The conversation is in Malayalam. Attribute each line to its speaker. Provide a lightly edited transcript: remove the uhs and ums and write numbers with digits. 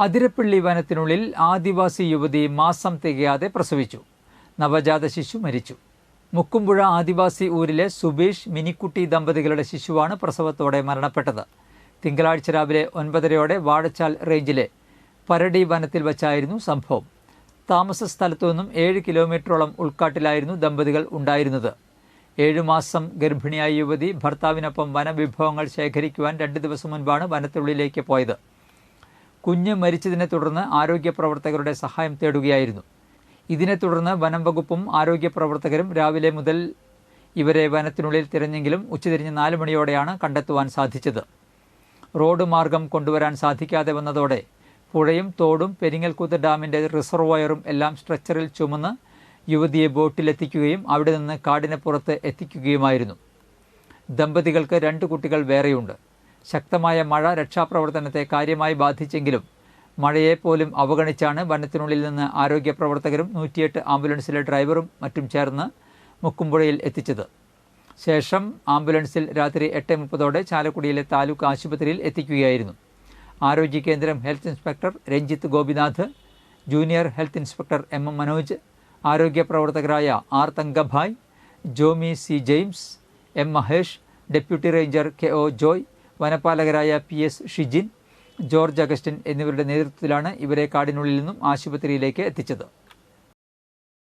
Speaker 1: അതിരപ്പള്ളി വനത്തിനുള്ളിൽ ആദിവാസി യുവതി മാസം തികയാതെ പ്രസവിച്ചു. നവജാത ശിശു മരിച്ചു. മുക്കുമ്പുഴ ആദിവാസി ഊരിലെ സുബീഷ് മിനിക്കുട്ടി ദമ്പതികളുടെ ശിശുവാണ് പ്രസവത്തോടെ മരണപ്പെട്ടത്. തിങ്കളാഴ്ച രാവിലെ 9:30 വാഴച്ചാൽ റേഞ്ചിലെ പരടി വനത്തിൽ വച്ചായിരുന്നു സംഭവം. താമസ സ്ഥലത്തു നിന്നും 7 കിലോമീറ്ററോളം ഉൾക്കാട്ടിലായിരുന്നു ദമ്പതികൾ ഉണ്ടായിരുന്നത്. 7 മാസം ഗർഭിണിയായ യുവതി ഭർത്താവിനൊപ്പം വനവിഭവങ്ങൾ ശേഖരിക്കുവാൻ 2 ദിവസം മുൻപാണ് വനത്തിനുള്ളിലേക്ക് പോയത്. കുഞ്ഞ് മരിച്ചതിനെ തുടർന്ന് ആരോഗ്യ പ്രവർത്തകരുടെ സഹായം തേടുകയായിരുന്നു. ഇതിനെ തുടർന്ന് വനം വകുപ്പും ആരോഗ്യ പ്രവർത്തകരും രാവിലെ മുതൽ ഇവരെ വനത്തിനുള്ളിൽ തിരഞ്ഞെങ്കിലും ഉച്ചതിരിഞ്ഞ് 4 മണിയോടെയാണ് കണ്ടെത്തുവാൻ സാധിച്ചത്. റോഡ് മാർഗം കൊണ്ടുവരാൻ സാധിക്കാതെ വന്നതോടെ പുഴയും തോടും പെരിങ്ങൽകുത്ത് ഡാമിൻ്റെ റിസർവോയറും എല്ലാം സ്ട്രെച്ചറിൽ ചുമന്ന് യുവതിയെ ബോട്ടിലെത്തിക്കുകയും അവിടെ നിന്ന് കാടിന് പുറത്ത് എത്തിക്കുകയുമായിരുന്നു. ദമ്പതികൾക്ക് 2 കുട്ടികൾ വേറെയുണ്ട്. ശക്തമായ മഴ രക്ഷാപ്രവർത്തനത്തെ കാര്യമായി ബാധിച്ചെങ്കിലും മഴയെപ്പോലും അവഗണിച്ചാണ് വനത്തിനുള്ളിൽ നിന്ന് ആരോഗ്യ പ്രവർത്തകരും 108 ആംബുലൻസിലെ ഡ്രൈവറും മറ്റും ചേർന്ന് മുക്കുമ്പുഴയിൽ എത്തിച്ചത്. ശേഷം ആംബുലൻസിൽ രാത്രി 8:30 ചാലക്കുടിയിലെ താലൂക്ക് ആശുപത്രിയിൽ എത്തിക്കുകയായിരുന്നു. ആരോഗ്യ കേന്ദ്രം health inspector Ranjith Gopinath, junior health inspector M. Manoj, ആരോഗ്യ പ്രവർത്തകരായ R. Thankabhai, Jomi C. James, M. Mahesh, deputy ranger KO. Joy, വനപാലകരായ PS. ഷിജിൻ, ജോർജ് അഗസ്റ്റിൻ എന്നിവരുടെ നേതൃത്വത്തിലാണ് ഇവരെ കാടിനുള്ളിൽ നിന്നും ആശുപത്രിയിലേക്ക് എത്തിച്ചത്.